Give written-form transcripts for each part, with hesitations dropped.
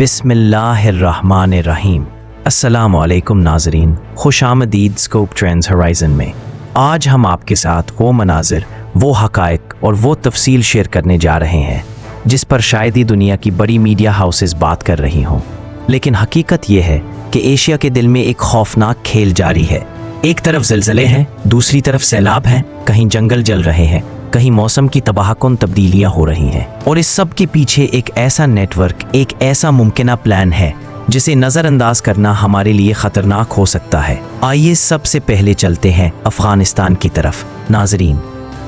बिस्मिल्लाहिर्रहमानिर्रहीम। अस्सलाम वालेकुम नाज़रीन, खुश आमदीद स्कोप ट्रेंड्स होराइज़न में। आज हम आपके साथ वो मनाजिर, वो हक़ाइक़ और वो तफसील शेयर करने जा रहे हैं जिस पर शायद ही दुनिया की बड़ी मीडिया हाउसेस बात कर रही हों। लेकिन हकीकत ये है कि एशिया के दिल में एक खौफनाक खेल जारी है। एक तरफ ज़लज़ले हैं, दूसरी तरफ सैलाब हैं, कहीं जंगल जल रहे हैं, कहीं मौसम की तबाहकुन तब्दीलियां हो रही हैं। और इस सब के पीछे एक ऐसा नेटवर्क, एक ऐसा मुमकिना प्लान है जिसे नज़रअंदाज करना हमारे लिए ख़तरनाक हो सकता है। आइए सबसे पहले चलते हैं अफ़गानिस्तान की तरफ। नाज़रीन,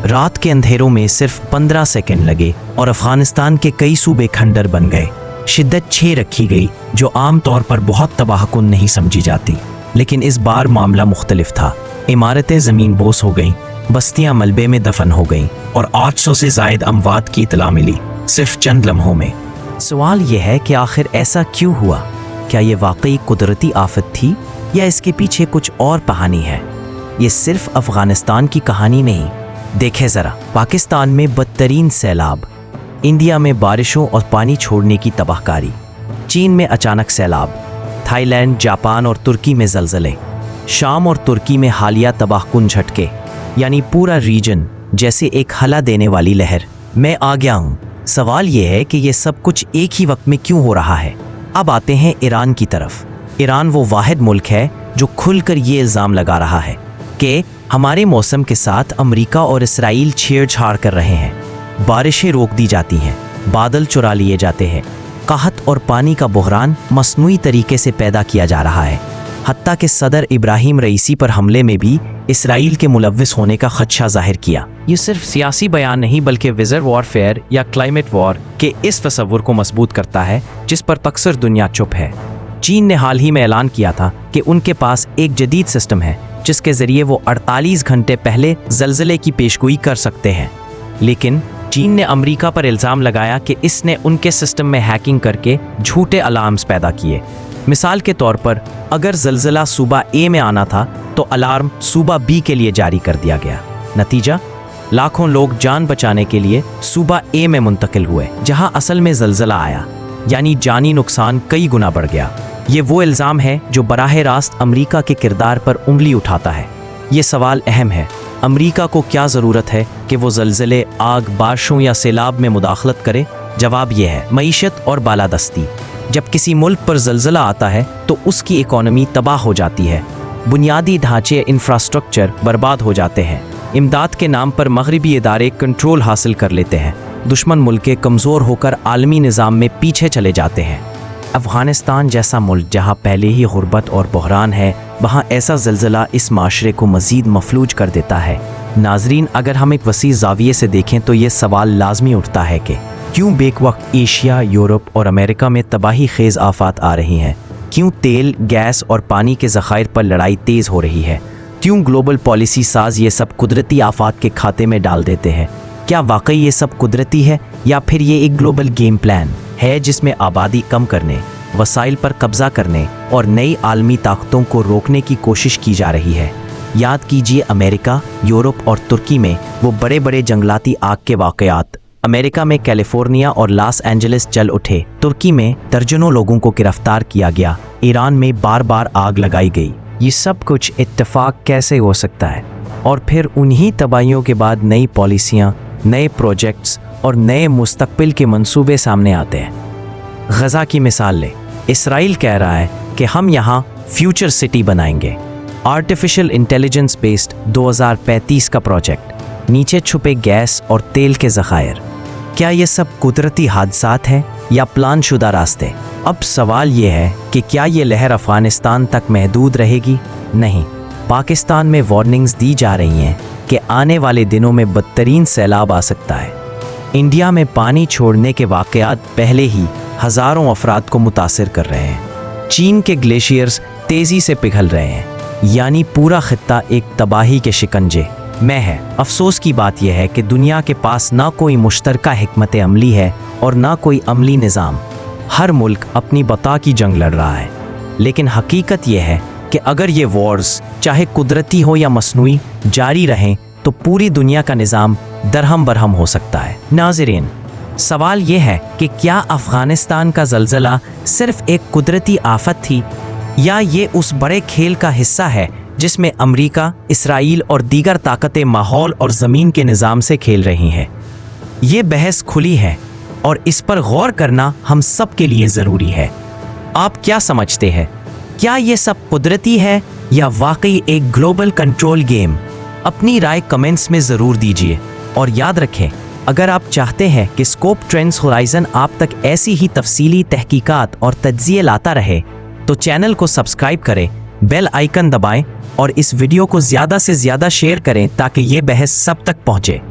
रात के अंधेरों में सिर्फ 15 सेकंड लगे और अफ़गानिस्तान के कई सूबे खंडर बन गए। शिद्दत 6 रखी गई जो आम तौर पर बहुत तबाहकुन नहीं समझी जाती, लेकिन इस बार मामला मुख्तलिफ था। इमारतें ज़मीन बोस हो गईं, बस्तियां मलबे में दफन हो गईं और 800 से ज़ायद अमवात की इतला मिली सिर्फ चंद लम्हों में। सवाल यह है कि आखिर ऐसा क्यों हुआ? क्या ये वाकई कुदरती आफत थी या इसके पीछे कुछ और कहानी है? ये सिर्फ अफ़गानिस्तान की कहानी नहीं। देखें ज़रा, पाकिस्तान में बदतरीन सैलाब, इंडिया में बारिशों और पानी छोड़ने की तबाहकारी, चीन में अचानक सैलाब, थाईलैंड, जापान और तुर्की में ज़लज़ले, शाम और तुर्की में हालिया तबाहकुन झटके, यानी पूरा रीजन जैसे एक हला देने वाली लहर। मैं आ गया हूँ। सवाल यह है कि ये सब कुछ एक ही वक्त में क्यों हो रहा है? अब आते हैं ईरान की तरफ। ईरान वो वाहिद मुल्क है जो खुलकर ये इल्ज़ाम लगा रहा है कि हमारे मौसम के साथ अमेरिका और इसराइल छेड़छाड़ कर रहे हैं। बारिशें रोक दी जाती हैं, बादल चुरा लिए जाते हैं, काहत और पानी का बहरान मसनूई तरीके से पैदा किया जा रहा है। हत्ता कि सदर इब्राहिम रईसी पर हमले में भी इसराइल के मुलव्विस होने का खदशा जाहिर किया। ये सिर्फ सियासी बयान नहीं बल्कि विज़र वॉरफेयर या क्लाइमेट वॉर के इस तस्वुर को मजबूत करता है जिस पर अक्सर दुनिया चुप है। चीन ने हाल ही में ऐलान किया था कि उनके पास एक जदीद सिस्टम है जिसके ज़रिए वो 48 घंटे पहले ज़लज़ले की पेशगोई कर सकते हैं। लेकिन चीन ने अमेरिका पर इल्ज़ाम लगाया कि इसने उनके सिस्टम में हैकिंग करके झूठे अलार्म्स पैदा किए। मिसाल के तौर पर अगर ज़लज़ला सूबा ए में आना था तो अलार्म सूबा बी के लिए जारी कर दिया गया। नतीजा, लाखों लोग जान बचाने के लिए सूबा ए में मुंतकिल हुए जहां असल में ज़लज़ला आया, यानी जानी नुकसान कई गुना बढ़ गया। ये वो इल्ज़ाम है जो बराह रास्त अमेरिका के किरदार पर उंगली उठाता है। ये सवाल अहम है, अमेरिका को क्या ज़रूरत है कि वो ज़लज़ले, आग, बारिशों या सैलाब में मुदाखलत करे? जवाब यह है मईशत और बालादस्ती। जब किसी मुल्क पर ज़लज़ला आता है तो उसकी इकॉनमी तबाह हो जाती है, बुनियादी ढांचे, इंफ्रास्ट्रक्चर बर्बाद हो जाते हैं। इमदाद के नाम पर मगरबी इदारे कंट्रोल हासिल कर लेते हैं, दुश्मन मुल्कें कमज़ोर होकर आलमी निज़ाम में पीछे चले जाते हैं। अफ़गानिस्तान जैसा मुल्क जहाँ पहले ही गुर्बत और बहरान है, वहाँ ऐसा ज़लज़ला इस माशरे को मज़ीद मफलूज कर देता है। नाज़रीन, अगर हम एक वसी ज़ाविये से देखें तो ये सवाल लाजमी उठता है कि क्यों बेवक्त एशिया, यूरोप और अमेरिका में तबाही खेज़ आफात आ रही हैं? क्यों तेल, गैस और पानी के ज़खायर पर लड़ाई तेज़ हो रही है? क्यों ग्लोबल पॉलिसी साज ये सब कुदरती आफात के खाते में डाल देते हैं? क्या वाकई ये सब कुदरती है या फिर ये एक ग्लोबल गेम प्लान है जिसमें आबादी कम करने, वसाइल पर कब्ज़ा करने और नई आलमी ताकतों को रोकने की कोशिश की जा रही है? याद कीजिए, अमेरिका, यूरोप और तुर्की में वो बड़े बड़े जंगलाती आग के वाक़यात। अमेरिका में कैलिफोर्निया और लॉस एंजलिस जल उठे, तुर्की में दर्जनों लोगों को गिरफ्तार किया गया, ईरान में बार बार आग लगाई गई। ये सब कुछ इत्तेफाक कैसे हो सकता है? और फिर उन्हीं तबाहियों के बाद नई पॉलिसियाँ, नए प्रोजेक्ट्स और नए मुस्तकबिल के मंसूबे सामने आते हैं। गज़ा की मिसाल लें। इसराइल कह रहा है कि हम यहाँ फ्यूचर सिटी बनाएंगे, आर्टिफिशियल इंटेलिजेंस बेस्ड 2035 का प्रोजेक्ट, नीचे छुपे गैस और तेल के ज़खायर। क्या ये सब कुदरती हादसात हैं या प्लान शुदा रास्ते? अब सवाल ये है कि क्या ये लहर अफ़गानिस्तान तक महदूद रहेगी? नहीं, पाकिस्तान में वार्निंग्स दी जा रही हैं कि आने वाले दिनों में बदतरीन सैलाब आ सकता है। इंडिया में पानी छोड़ने के वाक़यात पहले ही हज़ारों अफराद को मुतासिर कर रहे हैं। चीन के ग्लेशियर्स तेज़ी से पिघल रहे हैं, यानी पूरा खित्ता एक तबाही के शिकंजे में है। अफसोस की बात यह है कि दुनिया के पास ना कोई मुश्तरका हिकमत अमली है और ना कोई अमली निज़ाम। हर मुल्क अपनी बका की जंग लड़ रहा है। लेकिन हकीकत यह है कि अगर ये वॉर्स, चाहे कुदरती हो या मसनूई, जारी रहें तो पूरी दुनिया का निज़ाम दरहम बरहम हो सकता है। नाज़रीन, सवाल ये है कि क्या अफगानिस्तान का ज़लज़ला सिर्फ एक कुदरती आफत थी या ये उस बड़े खेल का हिस्सा है जिसमें अमेरिका, इसराइल और दीगर ताकतें माहौल और ज़मीन के निज़ाम से खेल रही हैं। ये बहस खुली है और इस पर गौर करना हम सब के लिए ज़रूरी है। आप क्या समझते हैं? क्या ये सब कुदरती है या वाकई एक ग्लोबल कंट्रोल गेम? अपनी राय कमेंट्स में ज़रूर दीजिए और याद रखें, अगर आप चाहते हैं कि स्कोप ट्रेंड्स होराइज़न आप तक ऐसी ही तफसीली तहकीकात और तज्ज़िये लाता रहे, तो चैनल को सब्सक्राइब करें, बेल आइकन दबाएं और इस वीडियो को ज़्यादा से ज़्यादा शेयर करें ताकि ये बहस सब तक पहुँचे।